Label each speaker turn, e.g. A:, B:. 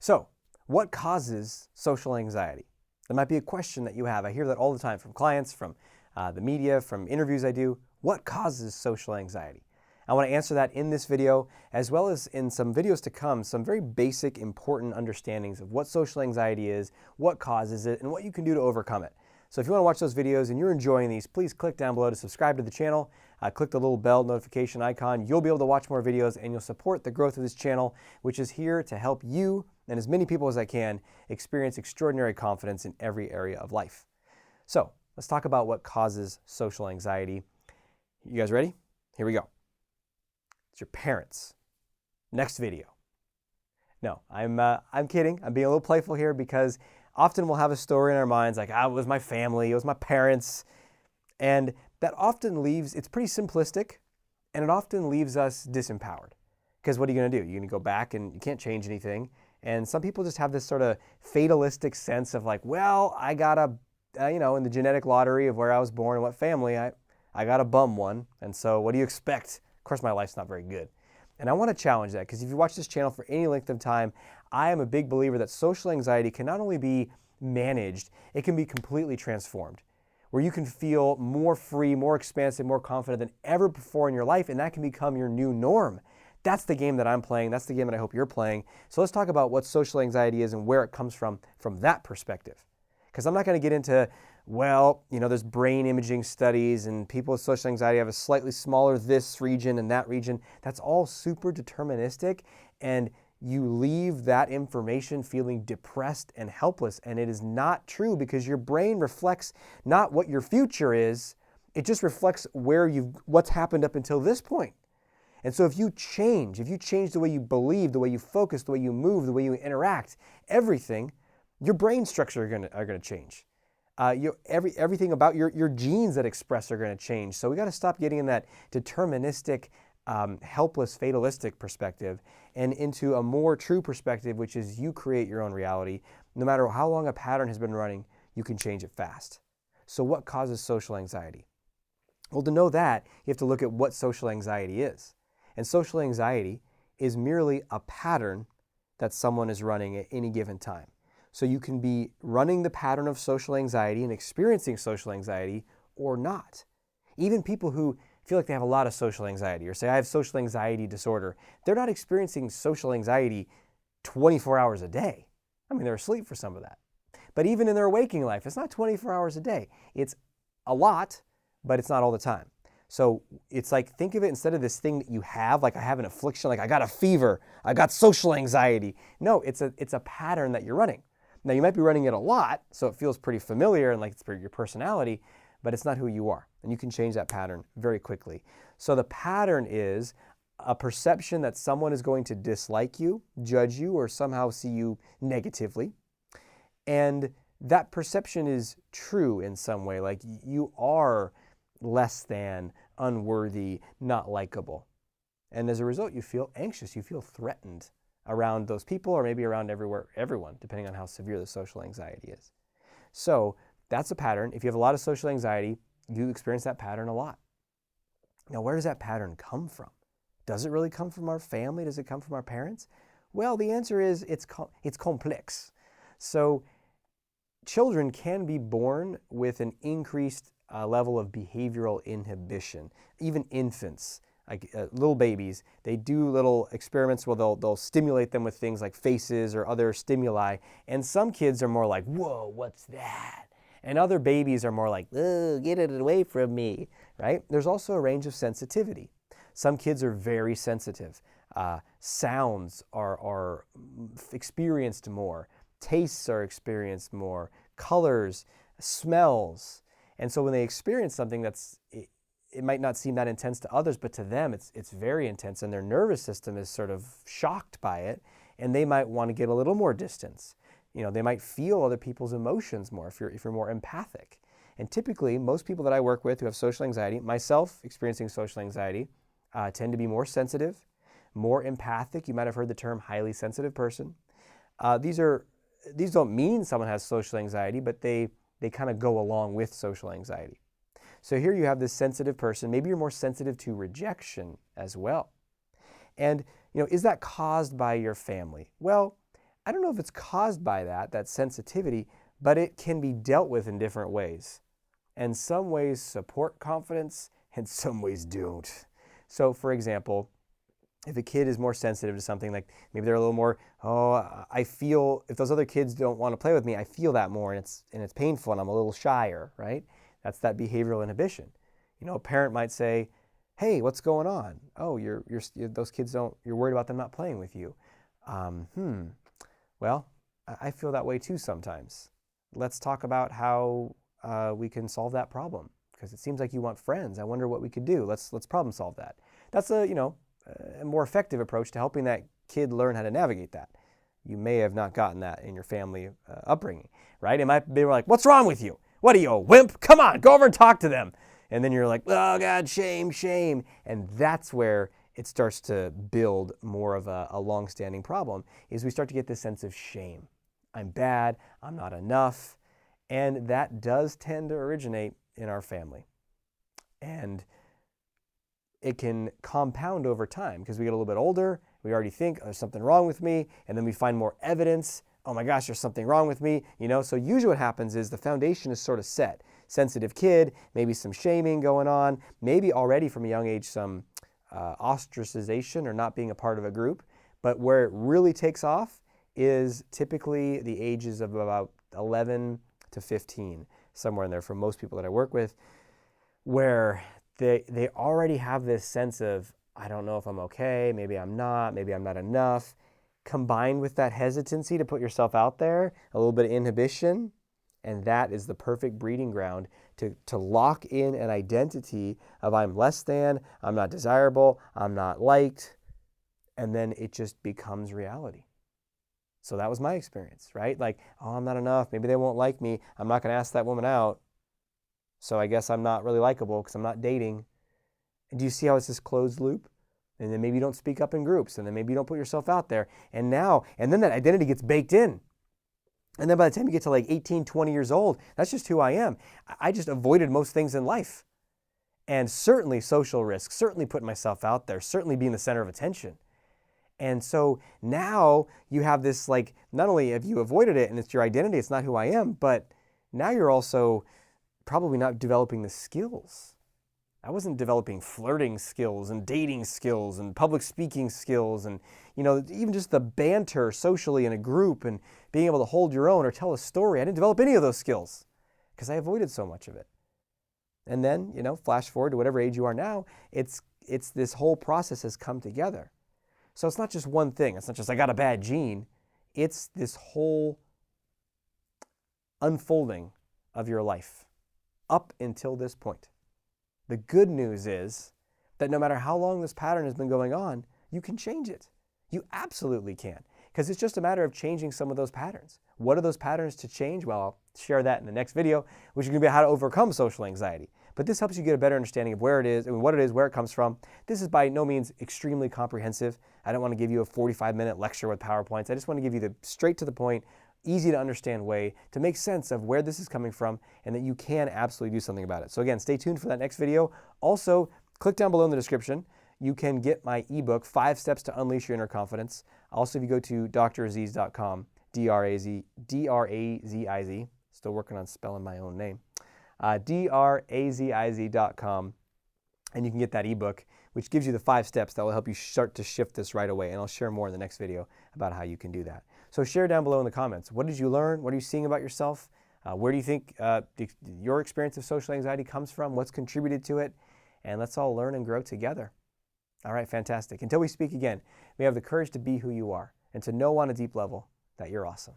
A: So, what causes social anxiety? That might be a question that you have. I hear that all the time from clients, from the media, from interviews I do. What causes social anxiety? I want to answer that in this video, as well as in some videos to come, some very basic, important understandings of what social anxiety is, what causes it, and what you can do to overcome it. So if you want to watch those videos and you're enjoying these, please click down below to subscribe to the channel. Click the little bell notification icon. You'll be able to watch more videos and you'll support the growth of this channel, which is here to help you and as many people as I can experience extraordinary confidence in every area of life. So let's talk about what causes social anxiety. You guys ready? Here we go. It's your parents. Next video. No, I'm kidding. I'm being a little playful here because often we'll have a story in our minds like, it was my family, it was my parents. And that often leaves, it's pretty simplistic, and it often leaves us disempowered. Because what are you going to do? You're going to go back and you can't change anything. And some people just have this sort of fatalistic sense of like, well, I got in the genetic lottery of where I was born and what family, I got a bum one. And so what do you expect? Of course, my life's not very good. And I want to challenge that because if you watch this channel for any length of time, I am a big believer that social anxiety can not only be managed, it can be completely transformed, where you can feel more free, more expansive, more confident than ever before in your life, and that can become your new norm. That's the game that I'm playing. That's the game that I hope you're playing. So let's talk about what social anxiety is and where it comes from that perspective. Because I'm not going to get into, there's brain imaging studies and people with social anxiety have a slightly smaller this region and that region. That's all super deterministic, and you leave that information feeling depressed and helpless, and it is not true because your brain reflects not what your future is, it just reflects what's happened up until this point. And so if you change the way you believe, the way you focus, the way you move, the way you interact, everything, your brain structure are going to change. Everything about your genes that express are going to change. So we got to stop getting in that deterministic, helpless, fatalistic perspective and into a more true perspective, which is you create your own reality. No matter how long a pattern has been running, you can change it fast. So what causes social anxiety? Well, to know that, you have to look at what social anxiety is. And social anxiety is merely a pattern that someone is running at any given time. So you can be running the pattern of social anxiety and experiencing social anxiety or not. Even people who feel like they have a lot of social anxiety or say, I have social anxiety disorder, they're not experiencing social anxiety 24 hours a day. I mean, they're asleep for some of that. But even in their waking life, it's not 24 hours a day. It's a lot, but it's not all the time. So it's like, think of it instead of this thing that you have, like I have an affliction, like I got a fever, I got social anxiety. No, it's a pattern that you're running. Now, you might be running it a lot, so it feels pretty familiar and like it's your personality, but it's not who you are. And you can change that pattern very quickly. So the pattern is a perception that someone is going to dislike you, judge you, or somehow see you negatively. And that perception is true in some way, like you are less than, unworthy, not likable. And as a result, you feel anxious, you feel threatened around those people or maybe around everyone, depending on how severe the social anxiety is. So that's a pattern. If you have a lot of social anxiety, you experience that pattern a lot. Now, where does that pattern come from? Does it really come from our family? Does it come from our parents? Well, the answer is it's complex. So children can be born with an increased level of behavioral inhibition. Even infants, like little babies, they do little experiments where they'll stimulate them with things like faces or other stimuli. And some kids are more like, whoa, what's that? And other babies are more like, oh, get it away from me, right? There's also a range of sensitivity. Some kids are very sensitive. Sounds are experienced more. Tastes are experienced more. Colors, smells. And so when they experience something it might not seem that intense to others, but to them it's very intense, and their nervous system is sort of shocked by it, and they might want to get a little more distance. They might feel other people's emotions more if you're more empathic. And typically, most people that I work with who have social anxiety, myself experiencing social anxiety, tend to be more sensitive, more empathic. You might have heard the term highly sensitive person. These don't mean someone has social anxiety, but they kind of go along with social anxiety. So here you have this sensitive person. Maybe you're more sensitive to rejection as well. And, is that caused by your family? Well, I don't know if it's caused by that sensitivity, but it can be dealt with in different ways. And some ways support confidence and some ways don't. So for example, if a kid is more sensitive to something, like maybe they're a little more, I feel, if those other kids don't want to play with me, I feel that more, and it's painful, and I'm a little shyer, right? That's that behavioral inhibition. You know, a parent might say, hey, what's going on? Oh, those kids you're worried about them not playing with you. Well, I feel that way too sometimes. Let's talk about how we can solve that problem, because it seems like you want friends. I wonder what we could do. Let's problem solve that. That's a more effective approach to helping that kid learn how to navigate that. You may have not gotten that in your family upbringing, right? It might be like, what's wrong with you? What are you, a wimp? Come on, go over and talk to them. And then you're like, oh God, shame, shame. And that's where it starts to build more of a long-standing problem, is we start to get this sense of shame. I'm bad, I'm not enough. And that does tend to originate in our family. And it can compound over time because we get a little bit older, we already think there's something wrong with me, and then we find more evidence. Oh my gosh, there's something wrong with me. So usually what happens is the foundation is sort of set. Sensitive kid, maybe some shaming going on, maybe already from a young age some ostracization or not being a part of a group. But where it really takes off is typically the ages of about 11 to 15, somewhere in there for most people that I work with, where they already have this sense of, I don't know if I'm okay, maybe I'm not enough, combined with that hesitancy to put yourself out there, a little bit of inhibition, and that is the perfect breeding ground to lock in an identity of I'm less than, I'm not desirable, I'm not liked, and then it just becomes reality. So that was my experience, right? Like, oh, I'm not enough, maybe they won't like me, I'm not gonna ask that woman out, so I guess I'm not really likable because I'm not dating. And do you see how it's this closed loop? And then maybe you don't speak up in groups, and then maybe you don't put yourself out there. And then that identity gets baked in. And then by the time you get to like 18, 20 years old, that's just who I am. I just avoided most things in life. And certainly social risk, certainly putting myself out there, certainly being the center of attention. And so now you have this, like, not only have you avoided it and it's your identity, it's not who I am, but now you're also probably not developing the skills. I wasn't developing flirting skills and dating skills and public speaking skills and, even just the banter socially in a group and being able to hold your own or tell a story. I didn't develop any of those skills because I avoided so much of it. And then, flash forward to whatever age you are now, it's this whole process has come together. So it's not just one thing. It's not just I got a bad gene. It's this whole unfolding of your life up until this point. The good news is that no matter how long this pattern has been going on, you can change it. You absolutely can, because it's just a matter of changing some of those patterns. What are those patterns to change? Well, I'll share that in the next video, which is going to be how to overcome social anxiety. But this helps you get a better understanding of where it is and what it is, where it comes from. This is by no means extremely comprehensive. I don't want to give you a 45-minute lecture with PowerPoints. I just want to give you the straight to the point, easy to understand way to make sense of where this is coming from and that you can absolutely do something about it. So again, stay tuned for that next video. Also, click down below in the description. You can get my ebook, 5 Steps to Unleash Your Inner Confidence. Also, if you go to draziz.com, D-R-A-Z-I-Z, still working on spelling my own name, draziz.com, and you can get that ebook, which gives you the 5 steps that will help you start to shift this right away. And I'll share more in the next video about how you can do that. So share down below in the comments. What did you learn? What are you seeing about yourself? Where do you think your experience of social anxiety comes from? What's contributed to it? And let's all learn and grow together. All right, fantastic. Until we speak again, we have the courage to be who you are and to know on a deep level that you're awesome.